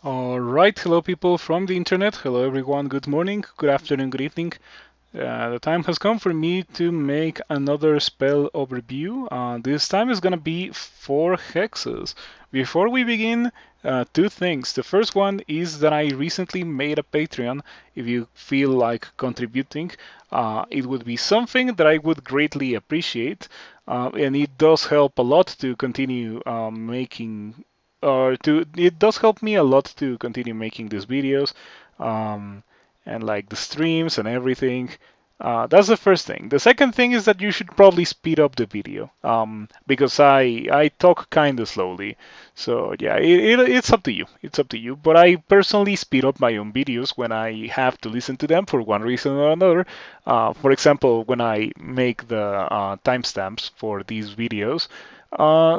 All right, hello people from the internet. Hello everyone. Good morning, good afternoon, good evening. The time has come for me to make another spell overview. This time is gonna be 4 hexes. Before we begin, two things. The first one is that I recently made a Patreon. If you feel like contributing, it would be something that I would greatly appreciate, and it does help a lot to continue making or to it does help me a lot to continue making these videos, and like the streams and everything. That's the first thing. The second thing is that you should probably speed up the video, because I talk kind of slowly. So yeah, it's up to you. It's up to you. But I personally speed up my own videos when I have to listen to them for one reason or another. For example, when I make the timestamps for these videos.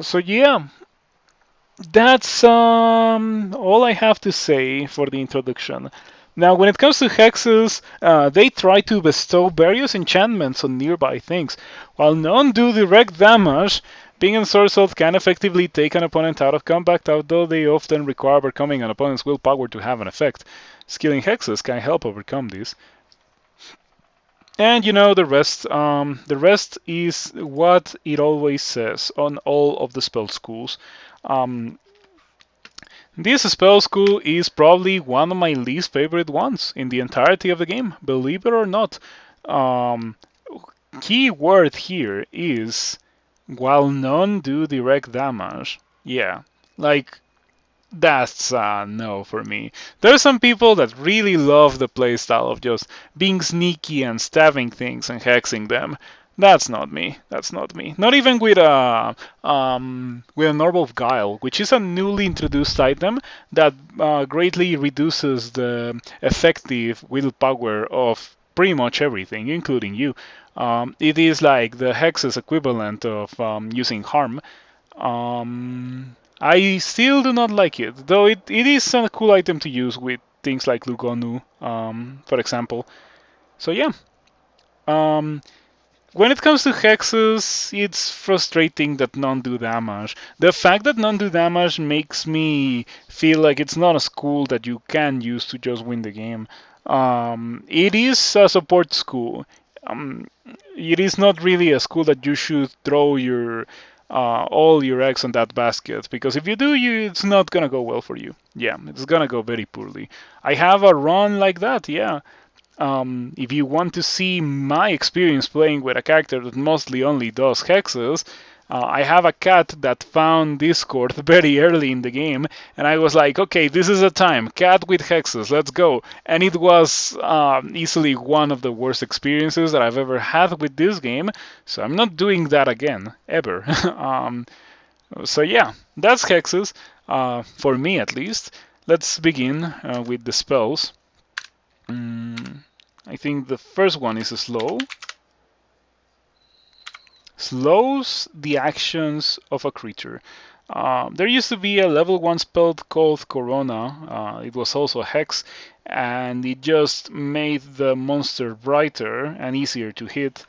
So yeah, that's all I have to say for the introduction. Now, when it comes to hexes, they try to bestow various enchantments on nearby things. While none do direct damage, being ensorcelled can effectively take an opponent out of combat, although they often require overcoming an opponent's willpower to have an effect. Skilling hexes can help overcome this. And you know the rest. The rest is what it always says on all of the spell schools. Um, This spell school is probably one of my least favorite ones in the entirety of the game, believe it or not. Um, Key word here is while none do direct damage. Yeah, like that's a no for me. There are some people that really love the playstyle of just being sneaky and stabbing things and hexing them. That's not me. That's not me. Not even with a Normal Guile, which is a newly introduced item that greatly reduces the effective willpower of pretty much everything, including you. It is like the hex's equivalent of using harm. I still do not like it, though it is a cool item to use with things like Lugonu, for example. So yeah, um, when it comes to hexes, it's frustrating that none do damage. The fact that none do damage makes me feel like it's not a school that you can use to just win the game. It is a support school. Um, it is not really a school that you should throw your all your eggs on that basket, because if you do, it's not gonna go well for you. Yeah, it's gonna go very poorly. I have a run like that. Yeah, if you want to see my experience playing with a character that mostly only does hexes, I have a cat that found Discord very early in the game, and I was like, okay, this is a time. Cat with hexes, let's go. And it was easily one of the worst experiences that I've ever had with this game, so I'm not doing that again, ever. So yeah, that's hexes, for me at least. Let's begin with the spells. Mm, I think the first one is slow. Slows the actions of a creature. There used to be a level 1 spell called Corona. It was also a hex, and it just made the monster brighter and easier to hit.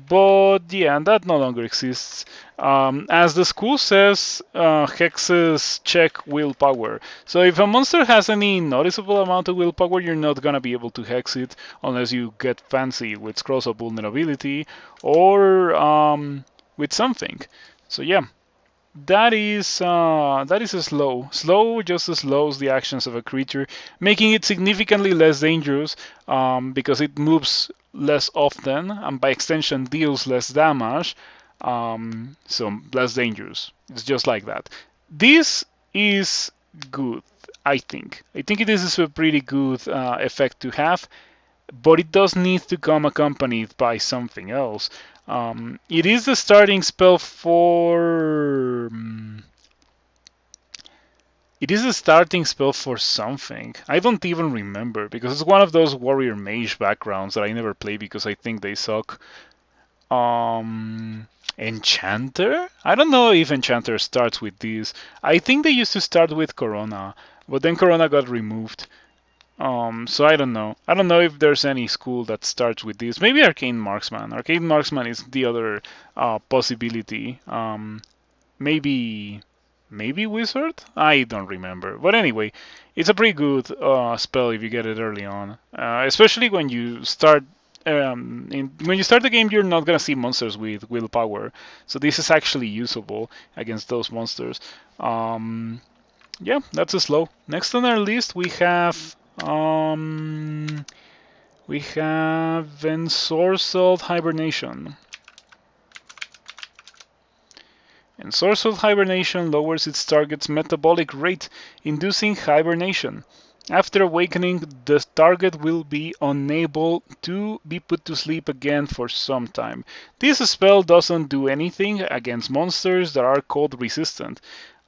But yeah, that no longer exists. As the school says, hexes check willpower. So if a monster has any noticeable amount of willpower, you're not gonna be able to hex it unless you get fancy with scrolls of vulnerability or with something. So yeah, that is a slow. Slow just slows the actions of a creature, making it significantly less dangerous, because it moves less often and by extension deals less damage. So less dangerous. It's just like that. This is good, I think. I think this is a pretty good effect to have, but it does need to come accompanied by something else. It is the starting spell for. It is a starting spell for something. I don't even remember, because it's one of those warrior mage backgrounds that I never play because I think they suck. Enchanter? I don't know if Enchanter starts with this. I think they used to start with Corona, but then Corona got removed. So I don't know. I don't know if there's any school that starts with this. Maybe Arcane Marksman. Arcane Marksman is the other possibility. Maybe maybe Wizard? I don't remember. But anyway, it's a pretty good spell if you get it early on. Especially when you start when you start the game, you're not gonna see monsters with willpower, so this is actually usable against those monsters. Yeah, that's a slow. Next on our list we have Ensorcelled Hibernation. Ensorcelled Hibernation lowers its target's metabolic rate, inducing hibernation. After awakening, the target will be unable to be put to sleep again for some time. This spell doesn't do anything against monsters that are cold resistant.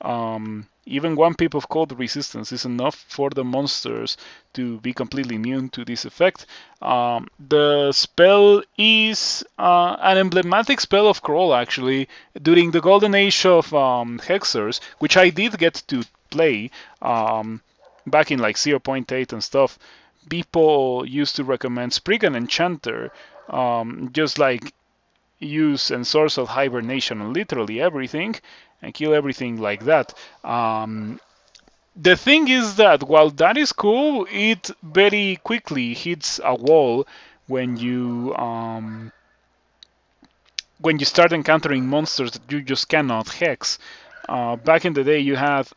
Even 1 pip of cold resistance is enough for the monsters to be completely immune to this effect. The spell is an emblematic spell of Kroll, actually. During the golden age of Hexers, which I did get to play back in like 0.8 and stuff, people used to recommend Spriggan Enchanter, just like use Ensorcelled Hibernation on literally everything and kill everything like that. The thing is that while that is cool, it very quickly hits a wall when you start encountering monsters that you just cannot hex. Back in the day, you had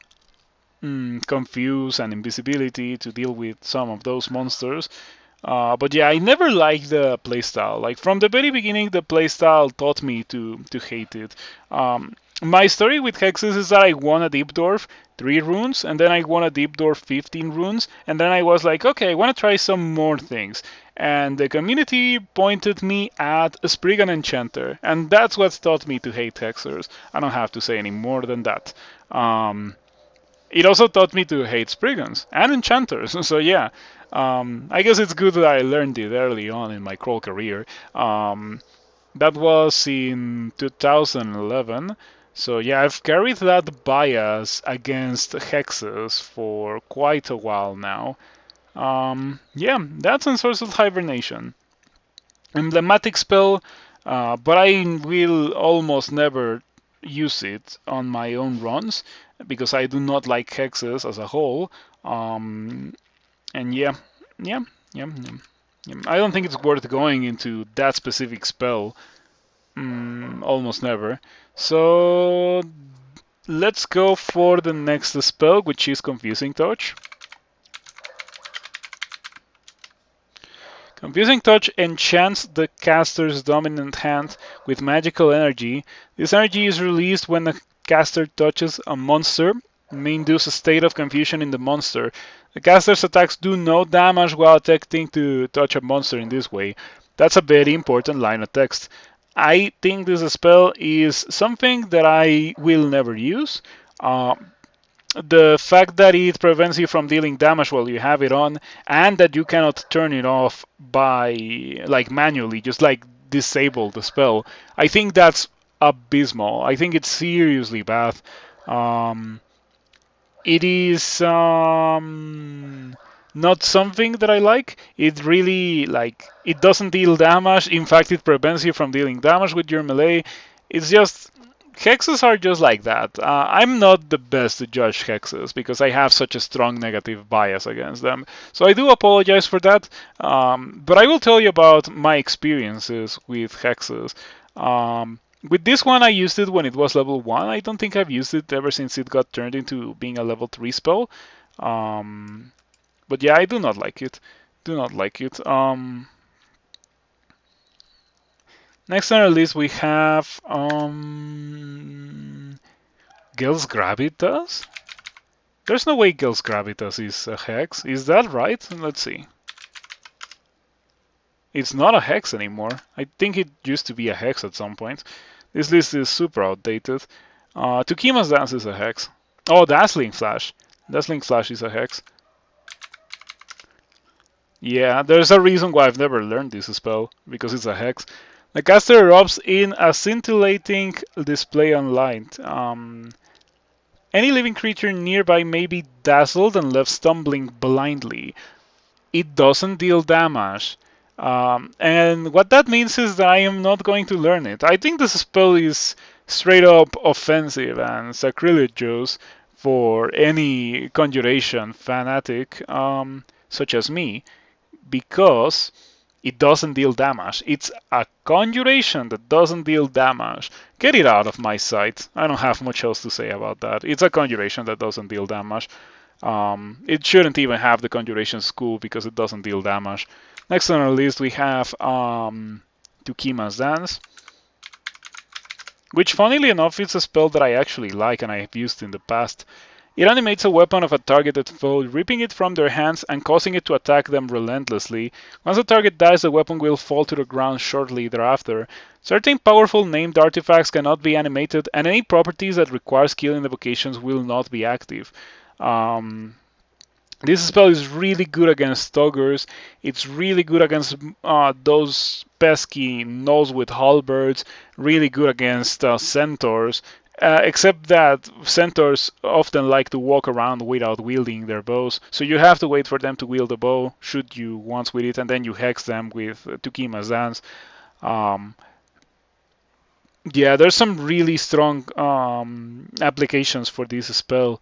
Confuse and Invisibility to deal with some of those monsters. But yeah, I never liked the playstyle. Like from the very beginning, the playstyle taught me to hate it. My story with Hexes is that I won a Deep Dwarf 3 runes, and then I won a Deep Dwarf 15 runes, and then I was like, okay, I want to try some more things. And the community pointed me at a Spriggan Enchanter, and that's what taught me to hate Hexers. I don't have to say any more than that. It also taught me to hate Spriggans and Enchanters. So yeah, I guess it's good that I learned it early on in my Kroll career. That was in 2011. So yeah, I've carried that bias against Hexes for quite a while now. Yeah, that's Ensorcelled Hibernation. Emblematic spell, but I will almost never use it on my own runs because I do not like hexes as a whole. And yeah. I don't think it's worth going into that specific spell. Almost never. So let's go for the next spell, which is Confusing Touch. Confusing Touch enchants the caster's dominant hand with magical energy. This energy is released when the caster touches a monster, may induce a state of confusion in the monster. The caster's attacks do no damage while attempting to touch a monster in this way. That's a very important line of text. I think this spell is something that I will never use. The fact that it prevents you from dealing damage while you have it on, and that you cannot turn it off by like manually, just like disable the spell, I think that's abysmal. I think it's seriously bad. It is not something that I like. It really it doesn't deal damage. In fact, it prevents you from dealing damage with your melee. It's just hexes are just like that. I'm not the best to judge hexes because I have such a strong negative bias against them. So I do apologize for that. But I will tell you about my experiences with hexes. With this one, I used it when it was level 1. I don't think I've used it ever since it got turned into being a level 3 spell. But yeah, I do not like it. Do not like it. Next on our list, we have Gil's Gravitas. There's no way Gil's Gravitas is a hex. Is that right? Let's see. It's not a hex anymore. I think it used to be a hex at some point. This list is super outdated. Tukima's Dance is a hex. Oh, Dazzling Flash. Dazzling Flash is a hex. Yeah, there's a reason why I've never learned this spell, because it's a hex. The caster erupts in a scintillating display on light. Any living creature nearby may be dazzled and left stumbling blindly. It doesn't deal damage. And what that means is that I am not going to learn it. I think this spell is straight up offensive and sacrilegious for any conjuration fanatic such as me, because it doesn't deal damage. It's a conjuration that doesn't deal damage. Get it out of my sight. I don't have much else to say about that. It's a conjuration that doesn't deal damage. It shouldn't even have the conjuration school because it doesn't deal damage. Next on our list we have Tukima's Dance, which funnily enough is a spell that I actually like and I have used in the past. It animates a weapon of a targeted foe, ripping it from their hands and causing it to attack them relentlessly. Once the target dies, the weapon will fall to the ground shortly thereafter. Certain powerful named artifacts cannot be animated, and any properties that require skill invocations will not be active. This spell is really good against Toggers. It's really good against those pesky nose with halberds. Really good against Centaurs. Except that Centaurs often like to walk around without wielding their bows. So you have to wait for them to wield a bow, shoot you once with it, and then you hex them with Tukima's Dance. Um, yeah, there's some really strong applications for this spell.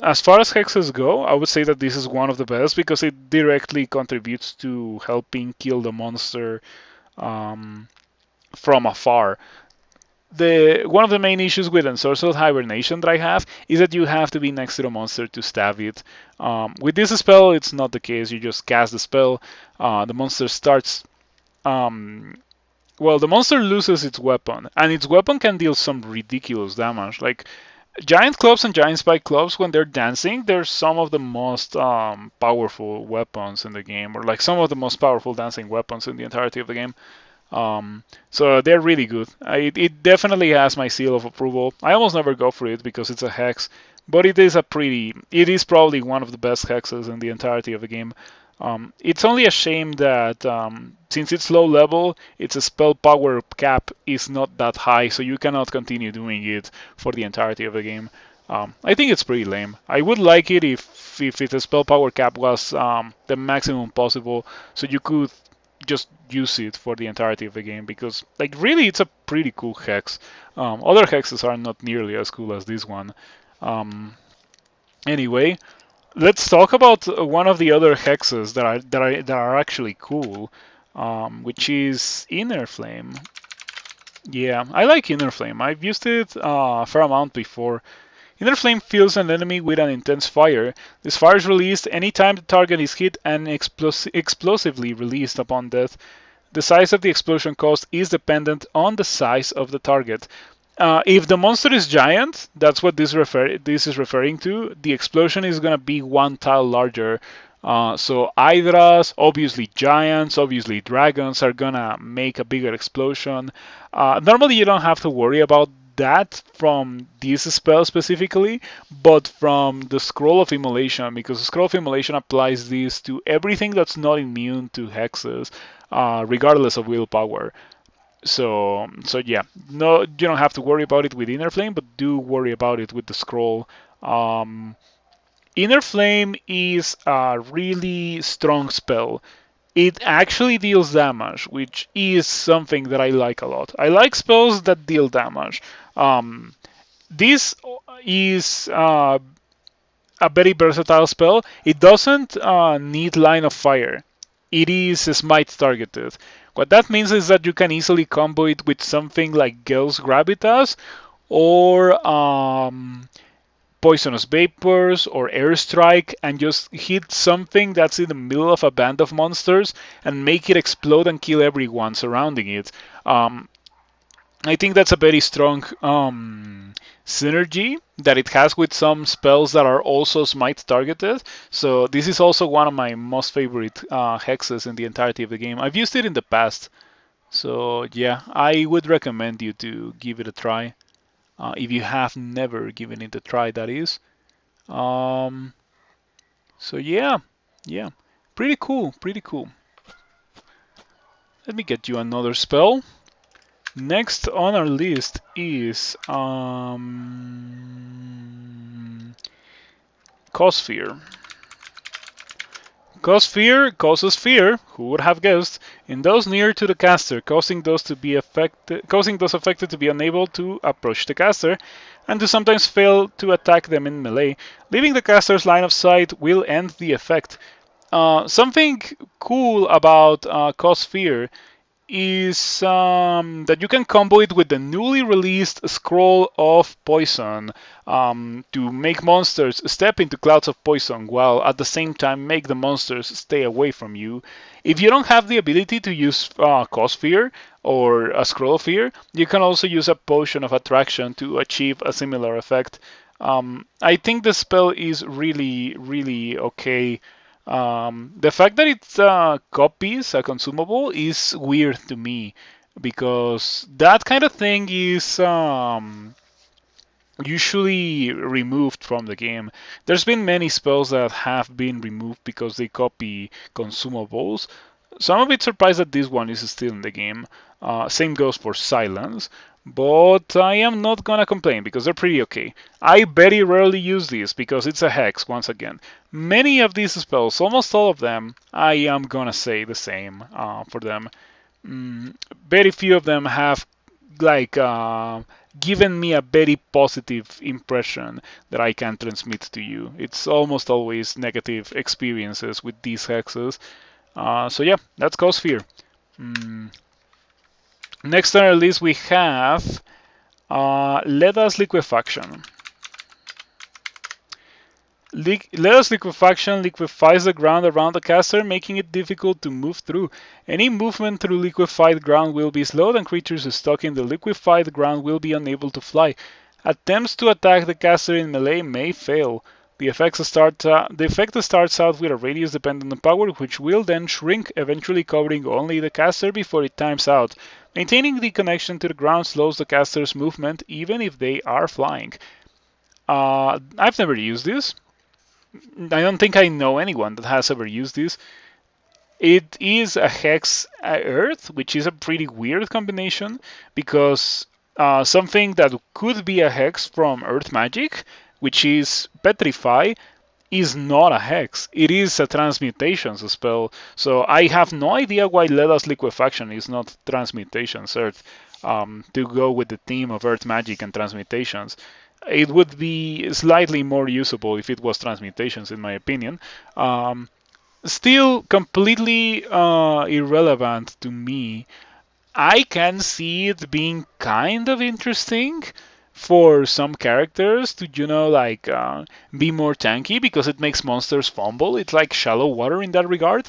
As far as hexes go, I would say that this is one of the best because it directly contributes to helping kill the monster from afar. One of the main issues with Ensorcelled Hibernation that I have is that you have to be next to the monster to stab it. With this spell, it's not the case. You just cast the spell, the monster starts. Well, the monster loses its weapon, and its weapon can deal some ridiculous damage. Like giant clubs and giant spike clubs, when they're dancing, they're some of the most powerful weapons in the game, or like some of the most powerful dancing weapons in the entirety of the game. So they're really good. It definitely has my seal of approval. I almost never go for it because it's a hex, but it is probably one of the best hexes in the entirety of the game. It's only a shame that since it's low level, its spell power cap is not that high, so you cannot continue doing it for the entirety of the game. I think it's pretty lame. I would like it if its spell power cap was the maximum possible, so you could just use it for the entirety of the game, because like really it's a pretty cool hex. Other hexes are not nearly as cool as this one. Anyway, let's talk about one of the other hexes that are actually cool, which is Inner Flame. Yeah, I like Inner Flame. I've used it a fair amount before. Inner Flame fills an enemy with an intense fire. This fire is released anytime the target is hit and explosively released upon death. The size of the explosion cost is dependent on the size of the target. If the monster is giant, that's what this is referring to. The explosion is going to be one tile larger. So Hydras, obviously giants, obviously dragons are going to make a bigger explosion. Normally you don't have to worry about that from this spell specifically, but from the Scroll of Immolation, because the Scroll of Immolation applies this to everything that's not immune to hexes, regardless of willpower. So yeah, no, you don't have to worry about it with Inner Flame, but do worry about it with the scroll. Inner Flame is a really strong spell. It actually deals damage, which is something that I like a lot. I like spells that deal damage. This is a very versatile spell. It doesn't need line of fire. It is smite targeted. What that means is that you can easily combo it with something like Gale's Gravitas or Poisonous Vapors or Airstrike, and just hit something that's in the middle of a band of monsters and make it explode and kill everyone surrounding it. I think that's a very strong synergy that it has with some spells that are also smite targeted. So this is also one of my most favorite hexes in the entirety of the game. I've used it in the past, so yeah, I would recommend you to give it a try. If you have never given it a try, that is. So yeah, pretty cool, pretty cool. Let me get you another spell. Next on our list is Cossphere. Cause fear causes fear, who would have guessed, in those near to the caster, causing those affected to be unable to approach the caster, and to sometimes fail to attack them in melee. Leaving the caster's line of sight will end the effect. Something cool about Cause Fear is that you can combo it with the newly released Scroll of Poison to make monsters step into clouds of poison while at the same time make the monsters stay away from you. If you don't have the ability to use Cause Fear or a Scroll of Fear, you can also use a Potion of Attraction to achieve a similar effect. I think the spell is really, really okay. The fact that it's copies a consumable is weird to me because that kind of thing is usually removed from the game. There's been many spells that have been removed because they copy consumables. So I'm a bit surprised that this one is still in the game. Same goes for Silence, but I am not gonna complain because they're pretty okay. I very rarely use these because it's a hex once again. Many of these spells, almost all of them, I am gonna say the same for them. Very few of them have like given me a very positive impression that I can transmit to you. It's almost always negative experiences with these hexes. So yeah, that's Cause Fear. Next on our list we have Leda's Liquefaction. Leda's Liquefaction liquefies the ground around the caster, making it difficult to move through. Any movement through liquefied ground will be slowed, and creatures stuck in the liquefied ground will be unable to fly. Attempts to attack the caster in melee may fail. The effect starts out with a radius dependent on power, which will then shrink, eventually covering only the caster before it times out. Maintaining the connection to the ground slows the caster's movement, even if they are flying. I've never used this. I don't think I know anyone that has ever used this. It is a Hex Earth, which is a pretty weird combination because something that could be a Hex from Earth Magic, which is Petrify, is not a Hex. It is a Transmutations spell. So I have no idea why Leda's Liquefaction is not Transmutations Earth to go with the theme of Earth Magic and Transmutations. It would be slightly more usable if it was Transmutations, in my opinion. Still completely irrelevant to me. I can see it being kind of interesting for some characters to, be more tanky because it makes monsters fumble. It's like shallow water in that regard.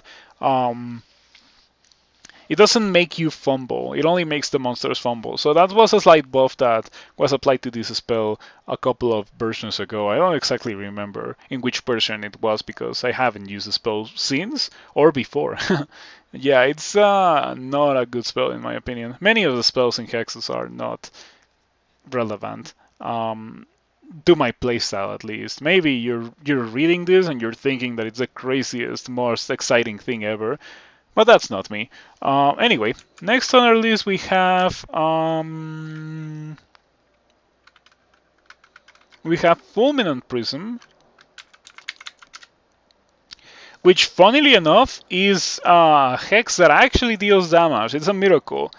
It doesn't make you fumble, it only makes the monsters fumble. So that was a slight buff that was applied to this spell a couple of versions ago. I don't exactly remember in which version it was because I haven't used the spell since or before. Yeah, it's not a good spell in my opinion. Many of the spells in Hexes are not relevant. To my playstyle at least. Maybe you're reading this and you're thinking that it's the craziest, most exciting thing ever. But that's not me. Anyway, next on our list we have Fulminant Prism, which funnily enough is a hex that actually deals damage. It's a miracle.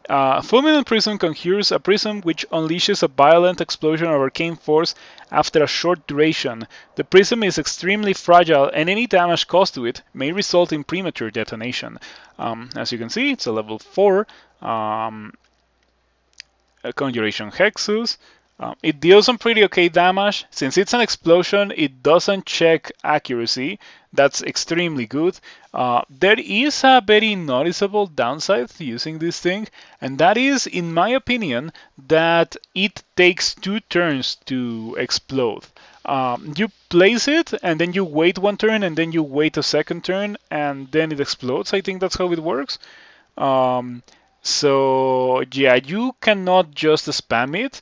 Fulminant Prism conjures a prism which unleashes a violent explosion of arcane force after a short duration. The prism is extremely fragile and any damage caused to it may result in premature detonation. As you can see, it's a level 4 Conjuration Hexes. It deals some pretty okay damage. Since it's an explosion, it doesn't check accuracy. That's extremely good. There is a very noticeable downside to using this thing, and that is, in my opinion, that it takes 2 turns to explode. You place it, and then you wait 1 turn, and then you wait a second turn, and then it explodes. I think that's how it works. So yeah, you cannot just spam it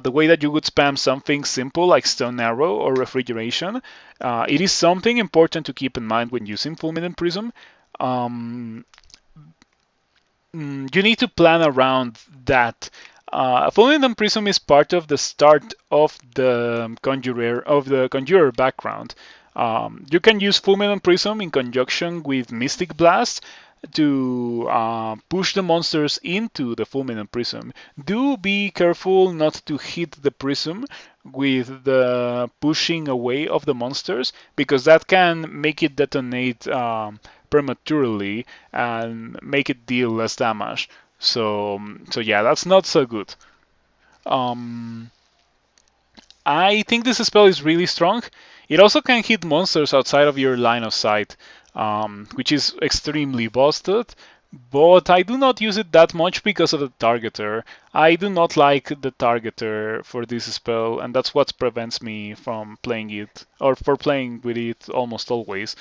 the way that you would spam something simple like Stone Arrow or Refrigeration. It is something important to keep in mind when using Fulminant Prism. You need to plan around that. Fulminant Prism is part of the start of the Conjurer background. You can use Fulminant Prism in conjunction with Mystic Blast to push the monsters into the Fulminant Prism. Do be careful not to hit the prism with the pushing away of the monsters, because that can make it detonate prematurely and make it deal less damage. So yeah, that's not so good. Um, I think this spell is really strong. It also can hit monsters outside of your line of sight, which is extremely busted. But I do not use it that much because of the targeter. I do not like the targeter for this spell, and that's what prevents me from playing it, or for playing with it almost always.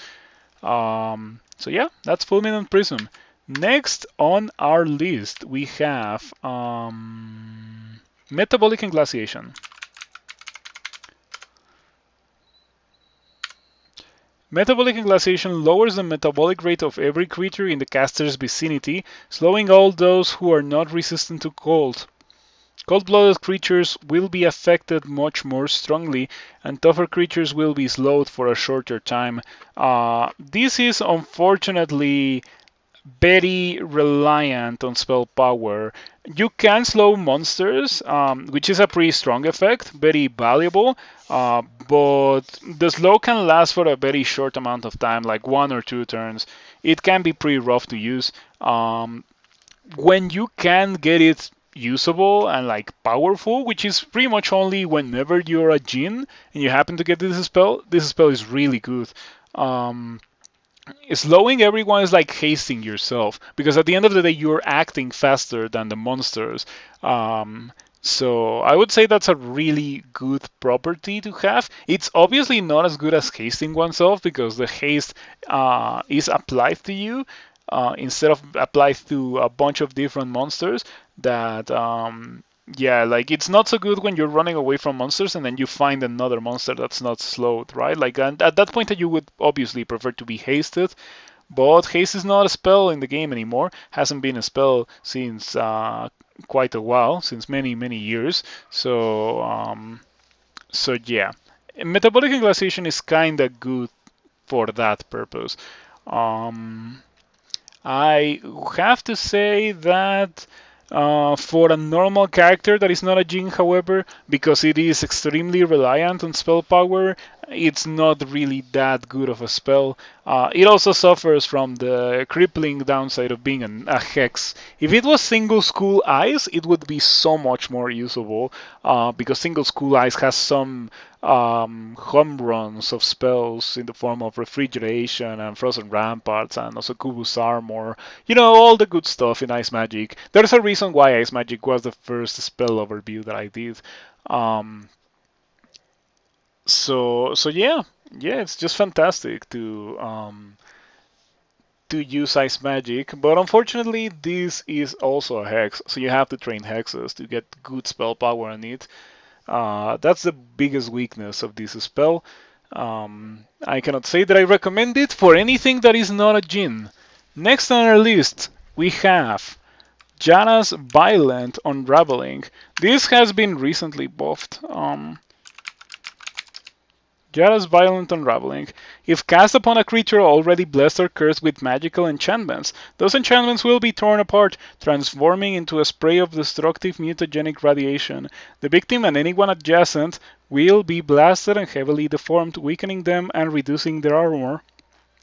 So yeah, that's Fulminant Prism. Next on our list, we have Metabolic Englaciation. Metabolic Englaciation lowers the metabolic rate of every creature in the caster's vicinity, slowing all those who are not resistant to cold. Cold-blooded creatures will be affected much more strongly, and tougher creatures will be slowed for a shorter time. This is unfortunately very reliant on spell power. You can slow monsters, which is a pretty strong effect, very valuable, but the slow can last for a very short amount of time, like 1 or 2 turns. It can be pretty rough to use. When you can get it usable and like powerful, which is pretty much only whenever you're a Jinn and you happen to get this spell is really good. Slowing everyone is like hasting yourself, because at the end of the day you're acting faster than the monsters. So I would say that's a really good property to have. It's obviously not as good as hasting oneself, because the haste is applied to you instead of applied to a bunch of different monsters. That yeah, like it's not so good when you're running away from monsters and then you find another monster that's not slowed, right? Like, and at that point you would obviously prefer to be hasted, but haste is not a spell in the game anymore. Hasn't been a spell since quite a while, since many years. So yeah, metabolic glaciation is kind of good for that purpose. Um, I have to say that for a normal character that is not a Jinn, however, because it is extremely reliant on spell power, it's not really that good of a spell. It also suffers from the crippling downside of being a hex. If it was single school eyes, it would be so much more usable, because single school eyes has some home runs of spells in the form of refrigeration and frozen ramparts and also Kubus armor. You know, all the good stuff in Ice Magic. There's a reason why Ice Magic was the first spell overview that I did. Um, so yeah, it's just fantastic to use Ice Magic, but unfortunately this is also a hex, so you have to train hexes to get good spell power on it. That's the biggest weakness of this spell. I cannot say that I recommend it for anything that is not a Jinn. Next on our list, we have Yara's Violent Unraveling. This has been recently buffed. Yara's Violent Unraveling. If cast upon a creature already blessed or cursed with magical enchantments, those enchantments will be torn apart, transforming into a spray of destructive mutagenic radiation. The victim and anyone adjacent will be blasted and heavily deformed, weakening them and reducing their armor.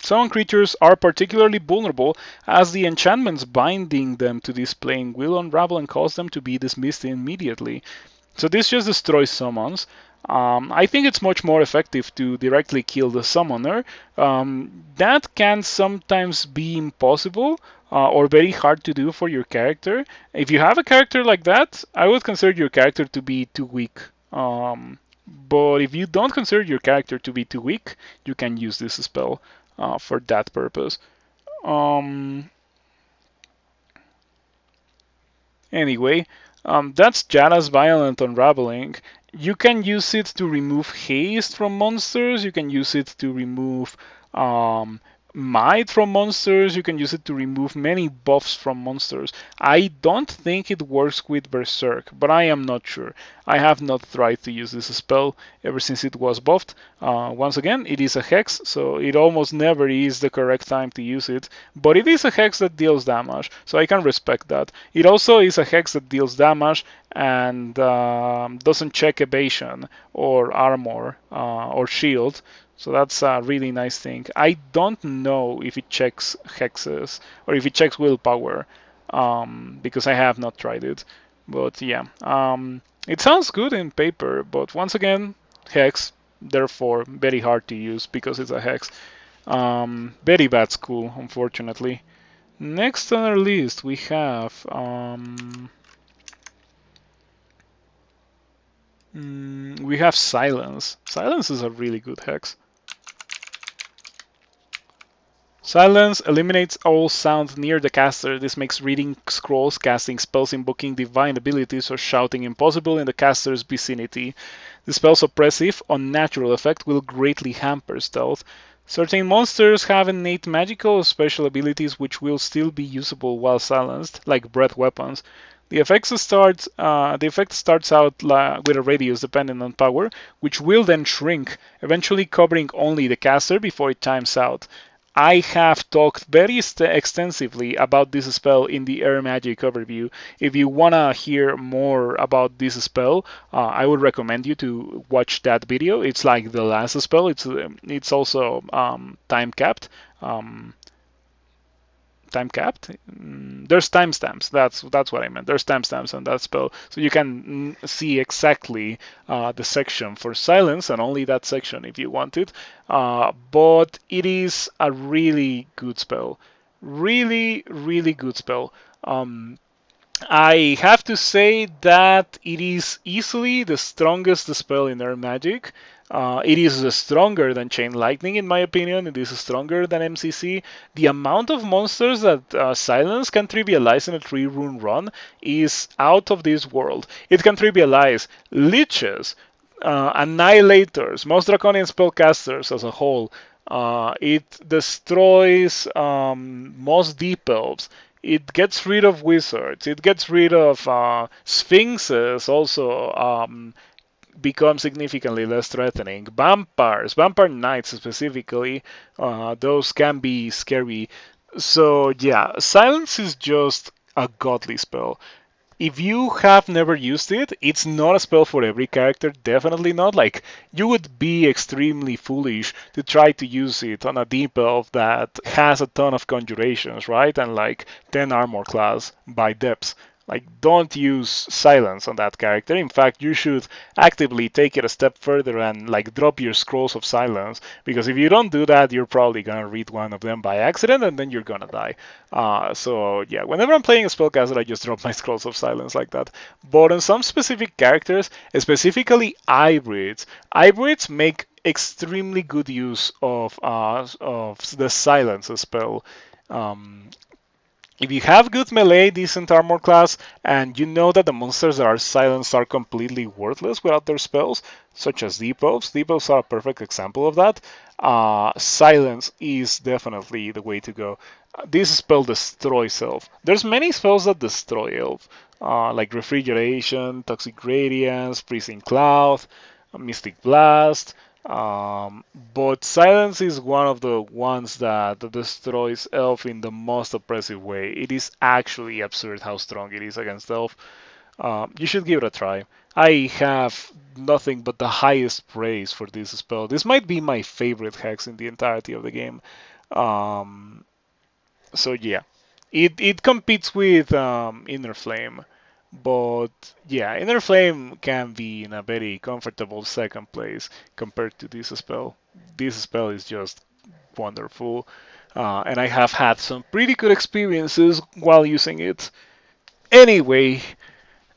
Some creatures are particularly vulnerable, as the enchantments binding them to this plane will unravel and cause them to be dismissed immediately. So this just destroys summons. I think it's much more effective to directly kill the summoner. That can sometimes be impossible or very hard to do for your character. If you have a character like that, I would consider your character to be too weak. But if you don't consider your character to be too weak, you can use this spell for that purpose. Anyway, that's Yara's Violent Unraveling. You can use it to remove haste from monsters. You can use it to remove might from monsters. You can use it to remove many buffs from monsters. I don't think it works with Berserk, but I am not sure. I have not tried to use this spell ever since it was buffed. Once again, it is a hex, so it almost never is the correct time to use it, but it is a hex that deals damage, so I can respect that. It also is a hex that deals damage and doesn't check evasion or armor or shield. So that's a really nice thing. I don't know if it checks hexes or if it checks willpower, because I have not tried it. But yeah, it sounds good in paper, but once again, hex, therefore very hard to use because it's a hex. Very bad school, unfortunately. Next on our list we have silence. Silence is a really good hex. Silence eliminates all sound near the caster. This makes reading scrolls, casting spells, invoking divine abilities, or shouting impossible in the caster's vicinity. The spell's oppressive, unnatural effect will greatly hamper stealth. Certain monsters have innate magical or special abilities which will still be usable while silenced, like breath weapons. The effect starts out with a radius dependent on power, which will then shrink, eventually covering only the caster before it times out. I have talked very extensively about this spell in the Air Magic overview. If you want to hear more about this spell, I would recommend you to watch that video. It's like the last spell. It's also time capped. Um, Time capped. There's timestamps. That's what I meant. There's timestamps on that spell, so you can see exactly the section for silence and only that section if you want it. But it is a really good spell. Really, really good spell. I have to say that it is easily the strongest spell in Air Magic. It is stronger than Chain Lightning, in my opinion. It is stronger than MCC. The amount of monsters that Silence can trivialize in a 3-rune run is out of this world. It can trivialize Liches, Annihilators, most Draconian spellcasters as a whole. It destroys most Deep Elves. It gets rid of wizards. It gets rid of sphinxes. Also, become significantly less threatening. Vampires, vampire knights specifically, those can be scary. So yeah, silence is just a godly spell. If you have never used it, it's not a spell for every character, definitely not. Like, you would be extremely foolish to try to use it on a deep elf that has a ton of conjurations, right? And like 10 armor class by depths. Like, don't use silence on that character. In fact, you should actively take it a step further and like drop your scrolls of silence, because if you don't do that, you're probably gonna read one of them by accident and then you're gonna die. So yeah, whenever I'm playing a spellcaster, I just drop my scrolls of silence like that. But on some specific characters, specifically hybrids make extremely good use of the silence spell. Um, if you have good melee, decent armor class, and you know that the monsters that are silenced are completely worthless without their spells, such as Deep Elves. Deep Elves are a perfect example of that. Silence is definitely the way to go. This spell destroys Elf. There's many spells that destroy Elf, like Refrigeration, Toxic Radiance, Freezing Cloud, Mystic Blast. But silence is one of the ones that destroys elf in the most oppressive way. It is actually absurd how strong it is against elf. You should give it a try. I have nothing but the highest praise for this spell. This might be my favorite hex in the entirety of the game. Um, so yeah, it competes with Inner Flame, but yeah, Inner Flame can be in a very comfortable second place compared to this spell. This spell is just wonderful, and I have had some pretty good experiences while using it. Anyway,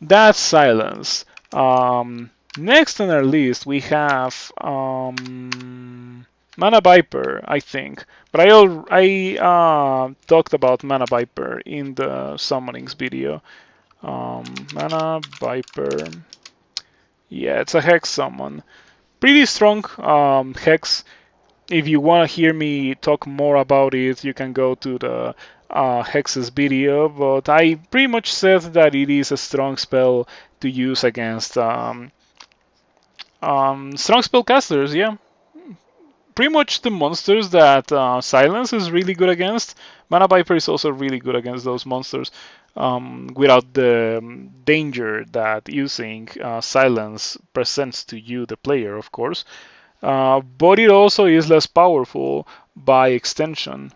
that's silence. Next on our list we have Mana Viper, I think. But I talked about Mana Viper in the summonings video. Mana Viper. Yeah, it's a hex summon. Pretty strong hex. if you want to hear me talk more about it, you can go to the Hexes video, but I pretty much said that it is a strong spell to use against strong spellcasters, yeah. Pretty much the monsters that Silence is really good against. Mana Viper is also really good against those monsters without the danger that using Silence presents to you, the player, of course. But it also is less powerful by extension.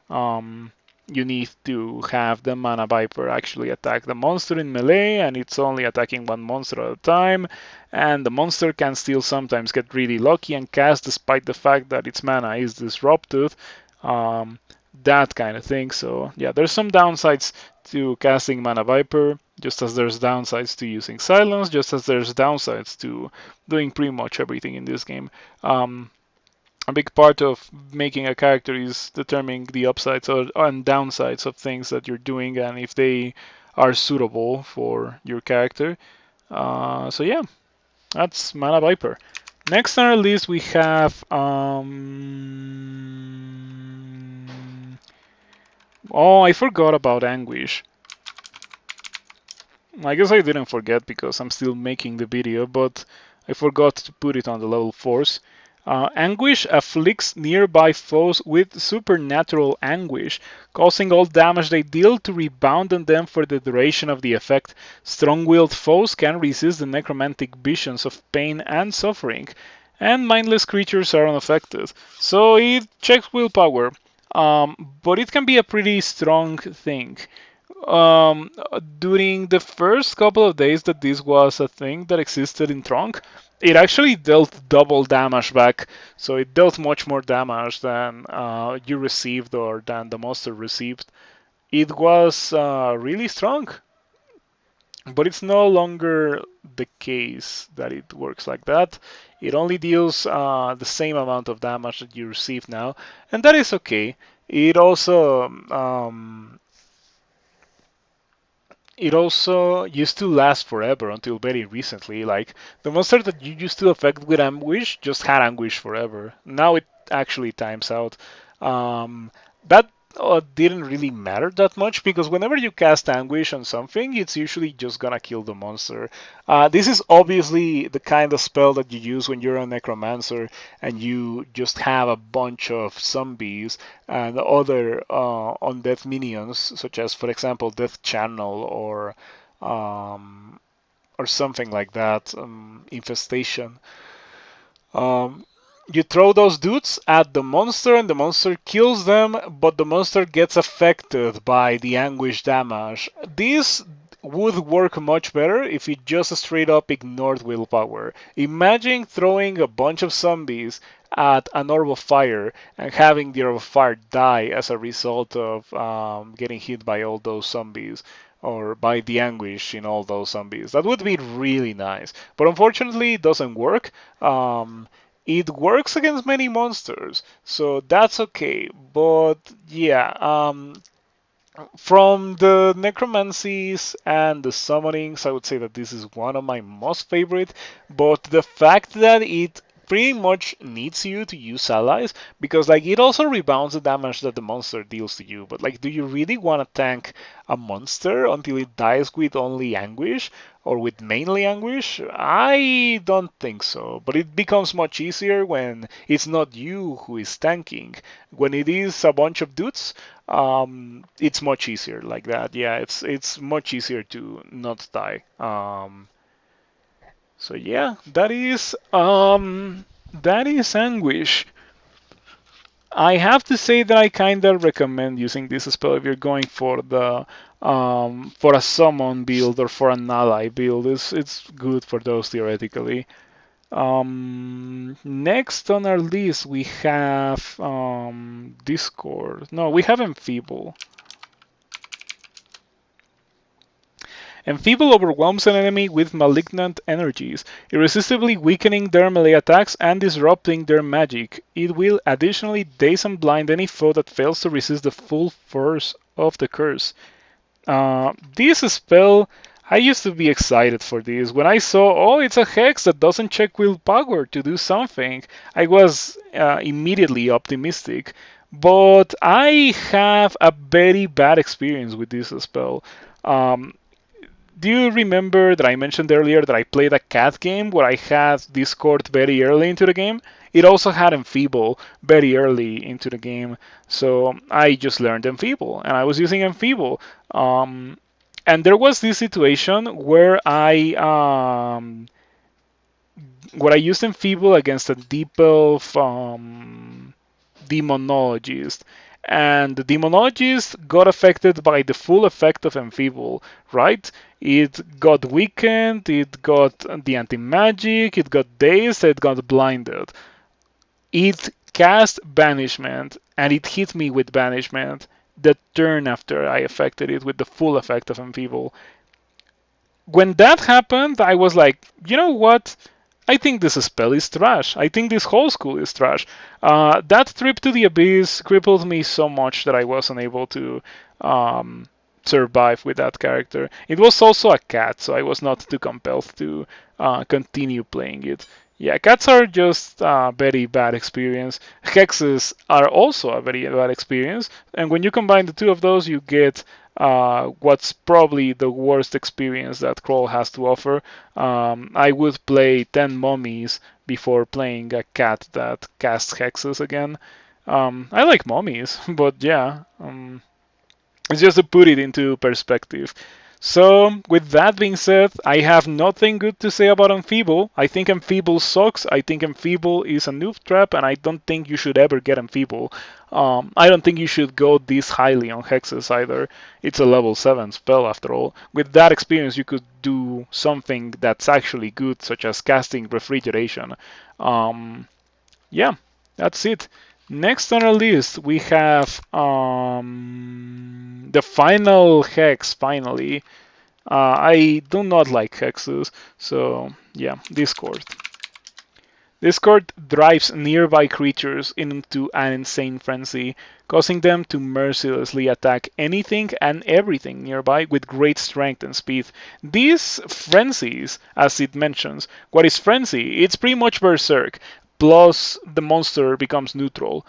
You need to have the Mana Viper actually attack the monster in melee, and it's only attacking one monster at a time. And the monster can still sometimes get really lucky and cast despite the fact that its mana is disrupted. That kind of thing. So, yeah, there's some downsides to casting Mana Viper, just as there's downsides to using Silence, just as there's downsides to doing pretty much everything in this game. A big part of making a character is determining the upsides and downsides of things that you're doing and if they are suitable for your character. So yeah, that's Mana Viper. Next on our list we have oh, I forgot about Anguish. I guess I didn't forget because I'm still making the video, but I forgot to put it on the level 4s. Anguish afflicts nearby foes with supernatural anguish, causing all damage they deal to rebound on them for the duration of the effect. Strong-willed foes can resist the necromantic visions of pain and suffering, and mindless creatures are unaffected. So it checks willpower, but it can be a pretty strong thing. During the first couple of days that this was a thing that existed in Trunk, it actually dealt double damage back, so it dealt much more damage than you received or than the monster received. It was really strong, but it's no longer the case that it works like that. It only deals the same amount of damage that you receive now, and that is okay. It also used to last forever until very recently. Like the monster that you used to affect with Anguish just had Anguish forever. Now it actually times out. That didn't really matter that much because whenever you cast Anguish on something, it's usually just gonna kill the monster. This is obviously the kind of spell that you use when you're a necromancer and you just have a bunch of zombies and other undead minions, such as, for example, Death Channel or something like that, Infestation. You throw those dudes at the monster and the monster kills them, but the monster gets affected by the anguish damage. This would work much better if it just straight up ignored willpower. Imagine throwing a bunch of zombies at an orb of fire and having the orb of fire die as a result of getting hit by all those zombies or by the anguish in all those zombies. That would be really nice, but unfortunately it doesn't work. It works against many monsters, so that's okay. But yeah, from the necromancies and the summonings, I would say that this is one of my most favorite. But the fact that it pretty much needs you to use allies, because like it also rebounds the damage that the monster deals to you. But like, do you really want to tank a monster until it dies with only anguish or with mainly anguish? I don't think so. But it becomes much easier when it's not you who is tanking. When it is a bunch of dudes, it's much easier like that. Yeah, it's much easier to not die. So yeah, that is Anguish. I have to say that I kinda recommend using this spell if you're going for the for a summon build or for an ally build. It's good for those theoretically. Next on our list we have Discord. No, we have Enfeeble. Enfeeble overwhelms an enemy with malignant energies, irresistibly weakening their melee attacks and disrupting their magic. It will additionally daze and blind any foe that fails to resist the full force of the curse. This spell I used to be excited for this. When I saw, oh, it's a hex that doesn't check willpower to do something, I was immediately optimistic. But I have a very bad experience with this spell. Um, do you remember that I mentioned earlier that I played a cat game where I had Discord very early into the game? It also had Enfeeble very early into the game, so I just learned Enfeeble, and I was using Enfeeble. And there was this situation where I used Enfeeble against a deep elf demonologist, and the demonologist got affected by the full effect of Enfeeble, right? It got weakened, it got the anti-magic, it got dazed, it got blinded. It cast Banishment, and it hit me with Banishment the turn after I affected it with the full effect of Enfeeble. When that happened, I was like, you know what? I think this spell is trash. I think this whole school is trash. That trip to the abyss crippled me so much that I wasn't able to um, survive with that character. It was also a cat, so I was not too compelled to continue playing it. Yeah, cats are just a very bad experience. Hexes are also a very bad experience, and when you combine the two of those, you get what's probably the worst experience that Crawl has to offer. I would play 10 mummies before playing a cat that casts hexes again. I like mummies, but yeah, it's just to put it into perspective. So, with that being said, I have nothing good to say about Enfeeble. I think Enfeeble sucks. I think Enfeeble is a noob trap, and I don't think you should ever get Enfeeble. I don't think you should go this highly on Hexes either. It's a level 7 spell after all. With that experience, you could do something that's actually good, such as casting Refrigeration. Um, yeah, that's it. Next on our list, we have the final hex, finally. I do not like hexes, so yeah, Discord. Discord drives nearby creatures into an insane frenzy, causing them to mercilessly attack anything and everything nearby with great strength and speed. These frenzies, as it mentions, what is frenzy? It's pretty much berserk, plus the monster becomes neutral.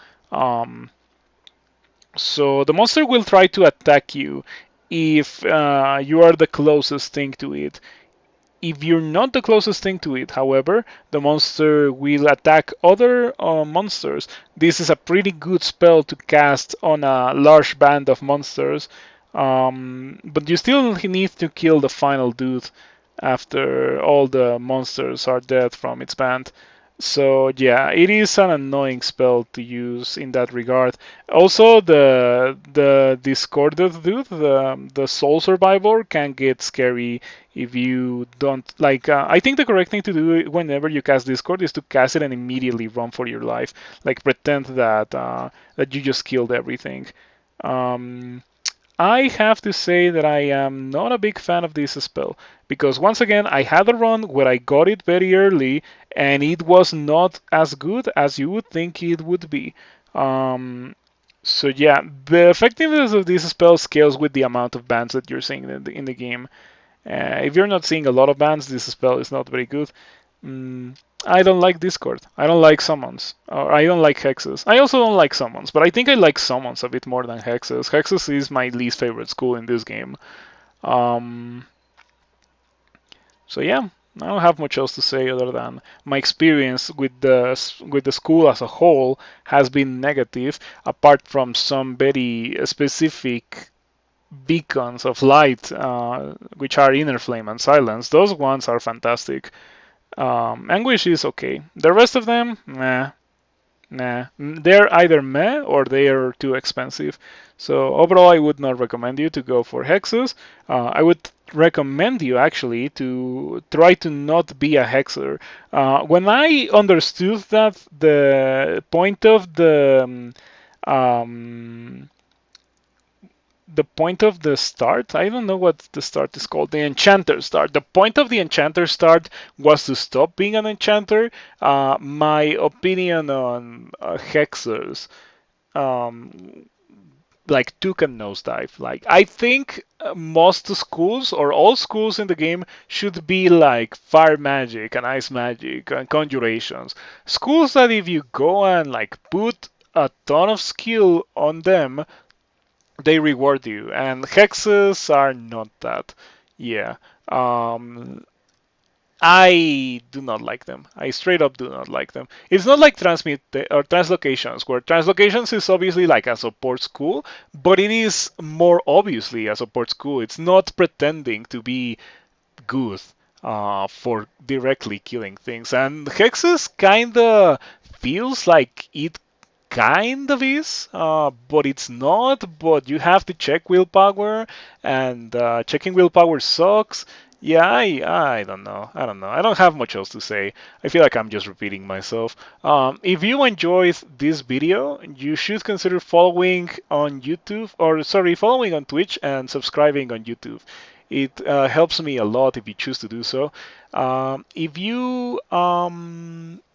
So the monster will try to attack you if you are the closest thing to it. If you're not the closest thing to it, however, the monster will attack other monsters. This is a pretty good spell to cast on a large band of monsters, but you still need to kill the final dude after all the monsters are dead from its band. So yeah, it is an annoying spell to use in that regard. Also, the discorded dude, the soul survivor, can get scary if you don't like. I think the correct thing to do whenever you cast Discord is to cast it and immediately run for your life. Like pretend that you just killed everything. Um, I have to say that I am not a big fan of this spell because once again I had a run where I got it very early and it was not as good as you would think it would be. Um, so yeah, the effectiveness of this spell scales with the amount of bans that you're seeing in the game. If you're not seeing a lot of bans, this spell is not very good. Mm, I don't like Discord. I don't like summons. Or I don't like hexes. I also don't like summons, but I think I like summons a bit more than hexes. Hexes is my least favorite school in this game. Um, so yeah, I don't have much else to say other than my experience with the school as a whole has been negative, apart from some very specific beacons of light, which are Inner Flame and Silence. Those ones are fantastic. Anguish is okay. The rest of them, nah, nah. They're either meh or they are too expensive. So overall, I would not recommend you to go for hexes. I would recommend you actually to try to not be a hexer. When I understood that um, the point of the start, I don't know what the start is called, the enchanter start. The point of the enchanter start was to stop being an enchanter. My opinion on hexers um, like took a nosedive. Like I think most schools or all schools in the game should be like fire magic and ice magic and conjurations. Schools that if you go and like put a ton of skill on them, they reward you. And hexes are not that. Yeah. Um, I do not like them. I straight up do not like them. It's not like transmit or translocations, where translocations is obviously like a support school, but it is more obviously a support school. It's not pretending to be good for directly killing things. And Hexes kinda feels like it kind of is, but it's not. But you have to check willpower, and checking willpower sucks. Yeah, I don't know. I don't know. I don't have much else to say. I feel like I'm just repeating myself. If you enjoyed this video, you should consider following on YouTube, or sorry, following on Twitch and subscribing on YouTube. It helps me a lot if you choose to do so. If you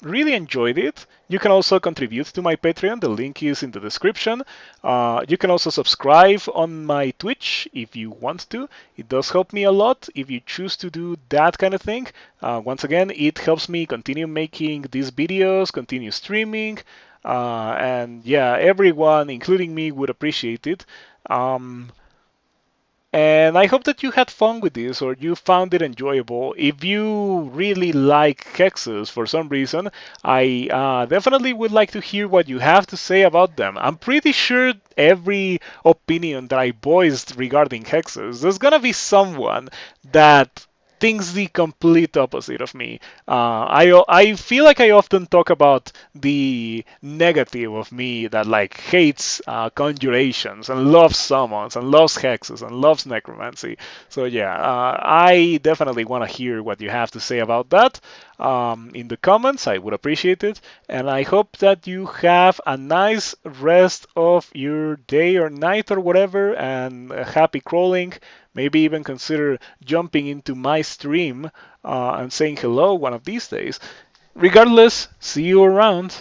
really enjoyed it, you can also contribute to my Patreon. The link is in the description. You can also subscribe on my Twitch if you want to. It does help me a lot if you choose to do that kind of thing. Once again, it helps me continue making these videos, continue streaming, and yeah, everyone, including me, would appreciate it. And I hope that you had fun with this or you found it enjoyable. If you really like hexes for some reason, I definitely would like to hear what you have to say about them. I'm pretty sure every opinion that I voiced regarding hexes, there's gonna be someone that thinks the complete opposite of me. I feel like I often talk about the negative of me that like hates conjurations and loves summons and loves hexes and loves necromancy. So yeah, I definitely want to hear what you have to say about that in the comments. I would appreciate it, and I hope that you have a nice rest of your day or night or whatever, and happy crawling. Maybe even consider jumping into my stream and saying hello one of these days. Regardless, see you around.